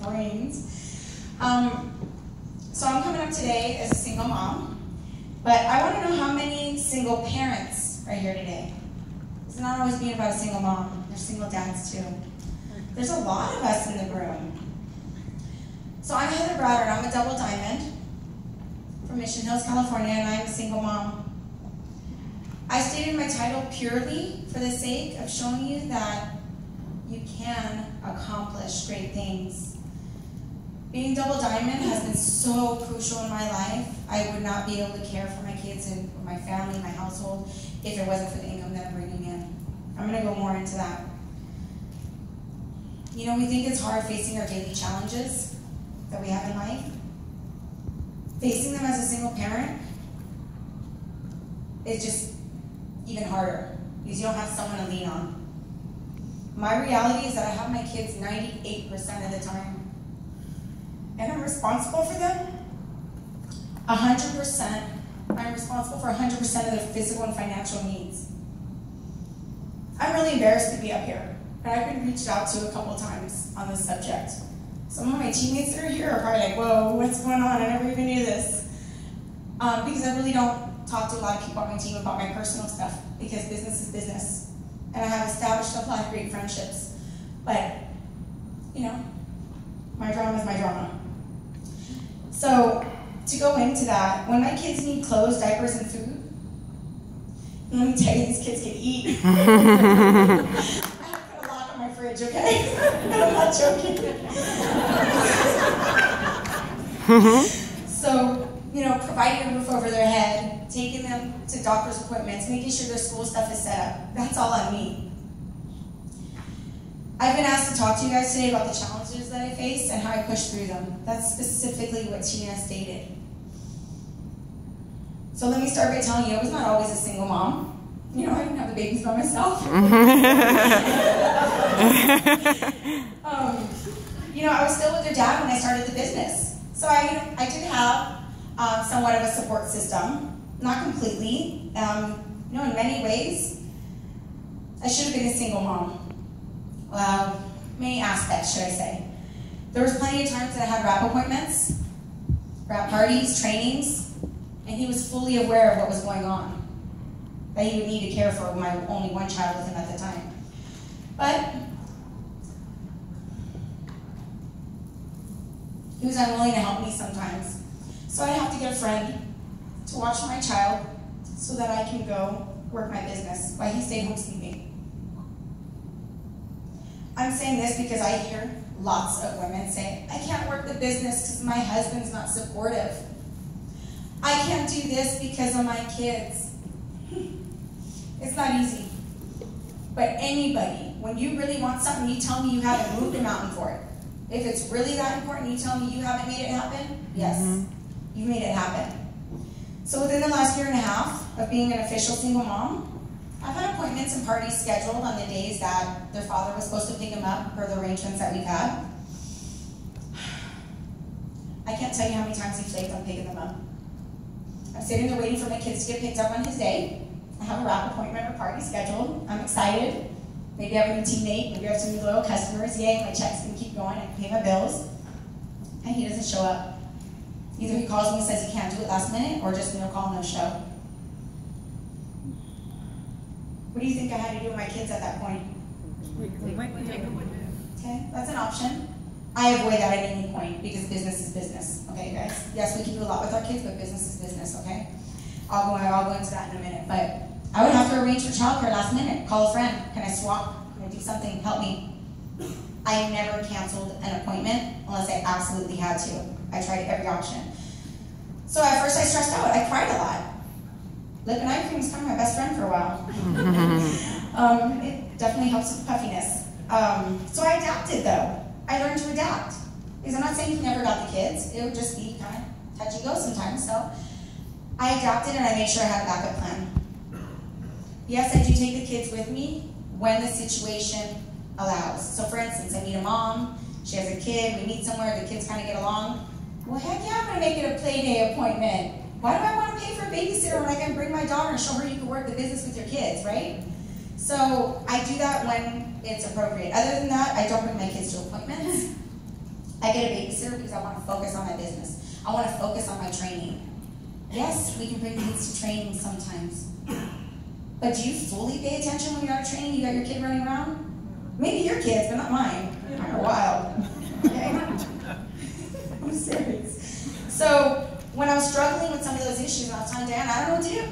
brains. So I'm coming up today as a single mom, but I want to know how many single parents are here today. It's not always being about a single mom. There's single dads too. There's a lot of us in the room. So I'm Heather Browder, and I'm a double diamond from Mission Hills, California, and I'm a single mom. I stated my title purely for the sake of showing you that you can accomplish great things. Being double diamond has been so crucial in my life. I would not be able to care for my kids and my family, my household, if it wasn't for the income that I'm bringing in. I'm going to go more into that. You know, we think it's hard facing our daily challenges that we have in life. Facing them as a single parent is just even harder because you don't have someone to lean on. My reality is that I have my kids 98% of the time, and I'm responsible for them 100%. I'm responsible for 100% of their physical and financial needs. I'm really embarrassed to be up here, but I've been reached out to a couple times on this subject. Some of my teammates that are here are probably like, whoa, what's going on? I never even knew this. Because I really don't talk to a lot of people on my team about my personal stuff, because business is business. And I have established a lot of great friendships. But, you know, my drama is my drama. So, to go into that, when my kids need clothes, diapers, and food, let me tell you, these kids can eat. I have to put a lock on my fridge, okay? I'm not joking. So, you know, providing a roof over their head, taking them to doctor's appointments, making sure their school stuff is set up. That's all on me. I've been asked to talk to you guys today about the challenges that I face and how I push through them. That's specifically what Tina stated. So let me start by telling you, I was not always a single mom. You know, I didn't have the babies by myself. You know, I was still with their dad when I started the business. So I did have somewhat of a support system, not completely. You know, in many ways, I should have been a single mom. Many aspects, should I say. There was plenty of times that I had rap appointments, rap parties, trainings, and he was fully aware of what was going on, that he would need to care for my only one child with him at the time. But he was unwilling to help me sometimes. So I have to get a friend to watch my child so that I can go work my business while he stayed home sleeping. I'm saying this because I hear lots of women say, I can't work the business because my husband's not supportive. I can't do this because of my kids. It's not easy. But anybody, when you really want something, you tell me you haven't moved a mountain for it. If it's really that important, you tell me you haven't made it happen, yes, you made it happen. So within the last year and a half of being an official single mom, I've had appointments and parties scheduled on the days that their father was supposed to pick them up per the arrangements that we've had. I can't tell you how many times he flaked on picking them up. I'm sitting there waiting for my kids to get picked up on his day. I have a wrap appointment or party scheduled. I'm excited. Maybe I have a new teammate, maybe I have some new loyal customers. Yay, my check's gonna keep going, I can pay my bills. And he doesn't show up. Either he calls me and says he can't do it last minute, or just no call, no show. What do you think I had to do with my kids at that point? Okay, that's an option. I avoid that at any point because business is business. Okay, guys? Yes, we can do a lot with our kids, but business is business, okay? I'll go into that in a minute. But I would have to arrange for childcare last minute. Call a friend. Can I swap? Can I do something? Help me. I never canceled an appointment unless I absolutely had to. I tried every option. So at first I stressed out. I cried a lot. Lip and eye cream was kind of my best friend for a while. It definitely helps with puffiness. So I adapted though. I learned to adapt. Because I'm not saying he never got the kids. It would just be kind of touch and go sometimes. So I adapted and I made sure I had a backup plan. Yes, I do take the kids with me when the situation allows. So for instance, I meet a mom, she has a kid, we meet somewhere, the kids kind of get along. Well, heck yeah, I'm gonna make it a play day appointment. Why do I want to pay for a babysitter when I can bring my daughter and show her you can work the business with your kids, right? So I do that when it's appropriate. Other than that, I don't bring my kids to appointments. I get a babysitter because I want to focus on my business. I want to focus on my training. Yes, we can bring kids to training sometimes. But do you fully pay attention when you're at training? You got your kid running around? Maybe your kids, but not mine. They're wild. Okay? I'm serious. So when I was struggling with some of those issues, I was telling Diana, I don't know what to do.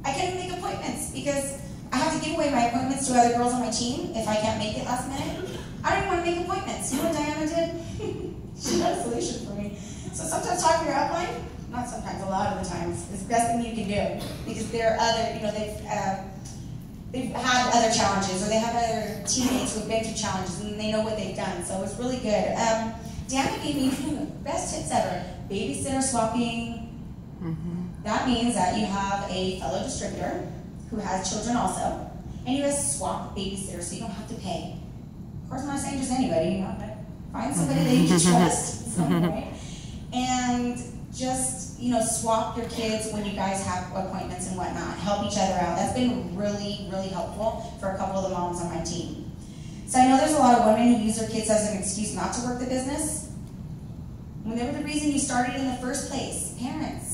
I can't even make appointments because I have to give away my appointments to other girls on my team if I can't make it last minute. I don't even want to make appointments. You know what Diana did? She had a solution for me. So sometimes talking to your upline, not sometimes, a lot of the times, is the best thing you can do because there are other, they've had other challenges or they have other teammates who've been through challenges and they know what they've done. So it was really good. Diana gave me the best tips ever. Babysitter swapping. That means that you have a fellow distributor who has children also, and you guys swap babysitters so you don't have to pay. Of course, I'm not saying just anybody, but find somebody that you can trust at some point. And just, swap your kids when you guys have appointments and whatnot. Help each other out. That's been really, really helpful for a couple of the moms on my team. So I know there's a lot of women who use their kids as an excuse not to work the business. When they were the reason you started in the first place. Parents,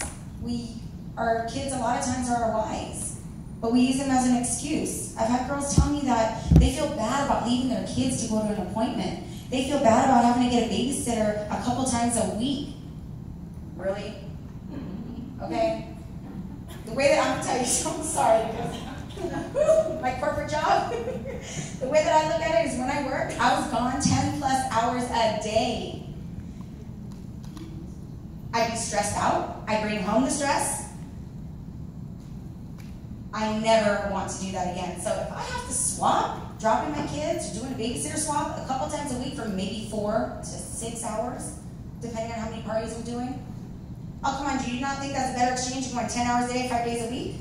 our kids a lot of times are our whys, but we use them as an excuse. I've had girls tell me that they feel bad about leaving their kids to go to an appointment. They feel bad about having to get a babysitter a couple times a week. Really? Okay? The way that I'm going to tell you, so I'm sorry, because my corporate job, the way that I look at it is when I work, I was gone 10 plus hours a day. I'd be stressed out. I bring home the stress. I never want to do that again. So if I have to swap, dropping my kids, or doing a babysitter swap a couple times a week for maybe 4 to 6 hours, depending on how many parties I'm doing. Oh, come on, do you not think that's a better exchange than going 10 hours a day, 5 days a week?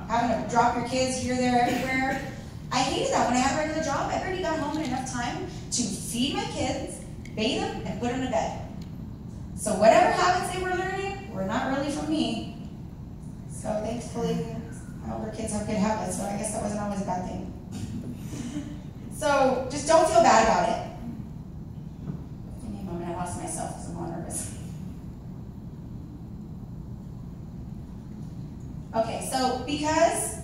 Having to drop your kids here, there, everywhere. I hated that. When I had a regular job, I already got home in enough time to feed my kids, bathe them, and put them to bed. So whatever habits they were learning were not really from me. So thankfully, my older kids have good habits, so I guess that wasn't always a bad thing. So just don't feel bad about it. Give me a moment, I lost myself because I'm all nervous. Okay, so because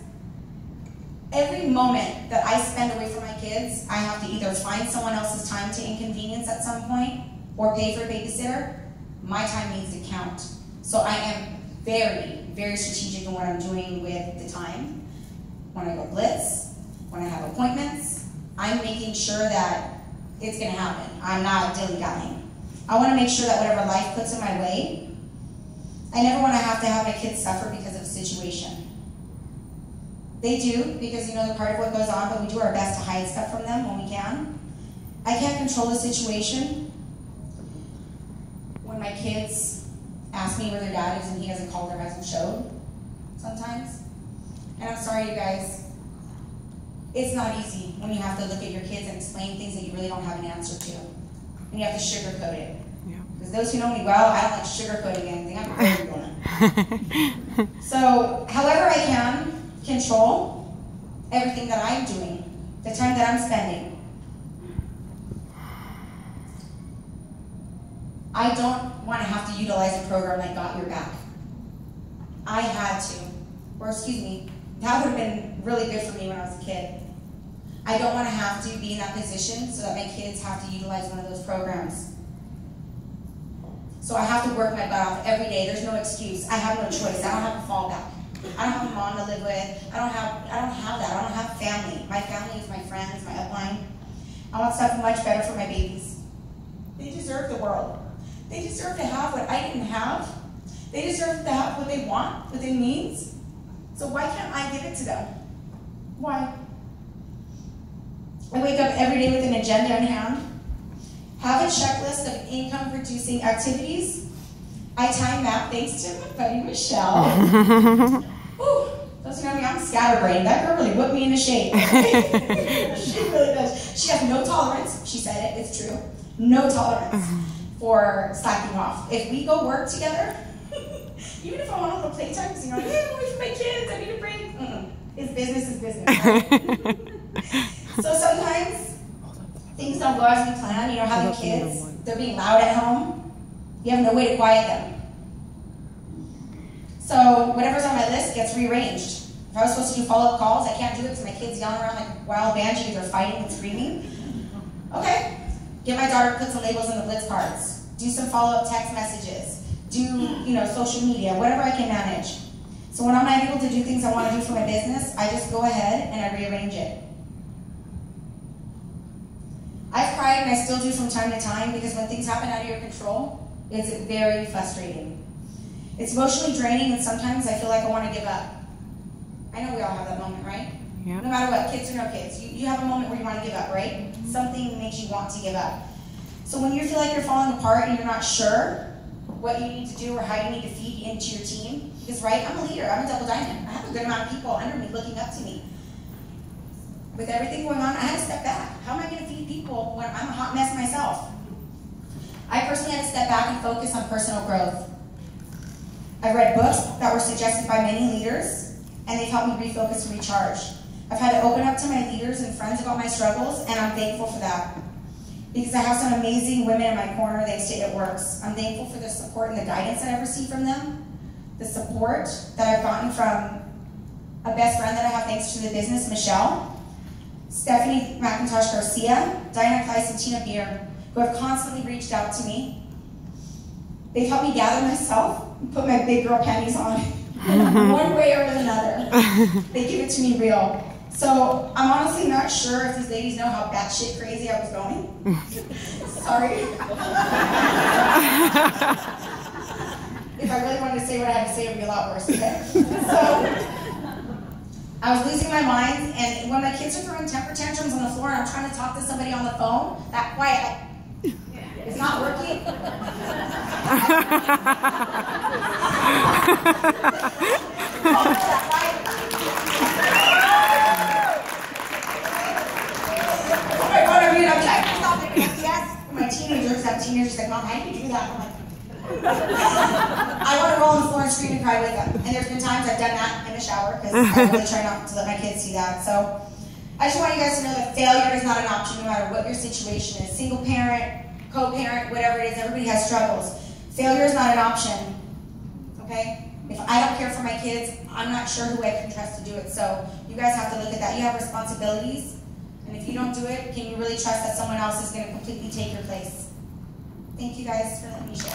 every moment that I spend away from my kids, I have to either find someone else's time to inconvenience at some point or pay for a babysitter, my time needs to count. So I am very, very strategic in what I'm doing with the time. When I go blitz, when I have appointments, I'm making sure that it's going to happen. I'm not dilly-dallying. I want to make sure that whatever life puts in my way, I never want to have my kids suffer because of a situation. They do, because they're part of what goes on, but we do our best to hide stuff from them when we can. I can't control the situation. When my kids ask me where their dad is and he hasn't called or hasn't showed, sometimes. And I'm sorry, you guys. It's not easy when you have to look at your kids and explain things that you really don't have an answer to. And you have to sugarcoat it. Because those who know me well, I don't like sugarcoating anything. I'm very blunt. So, however I can control everything that I'm doing, the time that I'm spending. I don't want to have to utilize a program like Got Your Back. I had to. Or excuse me, that would have been really good for me when I was a kid. I don't want to have to be in that position so that my kids have to utilize one of those programs. So I have to work my butt off every day. There's no excuse. I have no choice. I don't have a fallback. I don't have a mom to live with. I don't have that. I don't have family. My family is my friends, my upline. I want stuff much better for my babies. They deserve the world. They deserve to have what I didn't have. They deserve to have what they want, what they need. So why can't I give it to them? Why? I wake up every day with an agenda in hand. Have a checklist of income-producing activities. I time map thanks to my buddy Michelle. Ooh, those who know me, I'm scatterbrained. That girl really whipped me into shape. She really does. She has no tolerance. She said it. It's true. No tolerance for slacking off. If we go work together, even if I want a little playtime, because I'm away from my kids, I need a break. It's business is business. Right? So sometimes things don't go as we plan. You know, having kids, they're being loud at home. You have no way to quiet them. So whatever's on my list gets rearranged. If I was supposed to do follow-up calls, I can't do it because my kids yelling around like wild banshees or fighting and screaming. Okay, get my daughter to put some labels in the Blitz cards. Do some follow-up text messages. Do, you know, social media, whatever I can manage. So when I'm not able to do things I want to do for my business, I just go ahead and I rearrange it. I've cried, and I still do from time to time, because when things happen out of your control, it's very frustrating. It's emotionally draining, and sometimes I feel like I want to give up. I know we all have that moment, right? Yep. No matter what, kids or no kids, you have a moment where you want to give up, right? Something makes you want to give up. So when you feel like you're falling apart and you're not sure what you need to do or how you need to feed into your team, because, right, I'm a leader, I'm a double diamond. I have a good amount of people under me looking up to me. With everything going on, I had to step back. How am I going to feed people when I'm a hot mess myself? I personally had to step back and focus on personal growth. I've read books that were suggested by many leaders, and they've helped me refocus and recharge. I've had to open up to my leaders and friends about my struggles, and I'm thankful for that. Because I have some amazing women in my corner, they say it works. I'm thankful for the support and the guidance that I've received from them, the support that I've gotten from a best friend that I have thanks to the business, Michelle, Stephanie McIntosh Garcia, Diana Kleiss, and Tina Beer, who have constantly reached out to me. They've helped me gather myself and put my big girl panties on one way or another. They give it to me real. So I'm honestly not sure if these ladies know how batshit crazy I was going. Sorry. If I really wanted to say what I had to say, it would be a lot worse, okay? So I was losing my mind, and when my kids are throwing temper tantrums on the floor and I'm trying to talk to somebody on the phone, that quiet, it's not working. I want to read, I'm like, stop it, yes. My teenagers like, Mom, how do you do that? I'm like, I want to roll on the floor and scream and cry with them. And there's been times I've done that in the shower, because I really try not to let my kids see that. So I just want you guys to know that failure is not an option no matter what your situation is. Single parent, co-parent, whatever it is, everybody has struggles. Failure is not an option, okay? If I don't care for my kids, I'm not sure who I can trust to do it. So you guys have to look at that. You have responsibilities, and if you don't do it, can you really trust that someone else is going to completely take your place? Thank you guys for letting me share.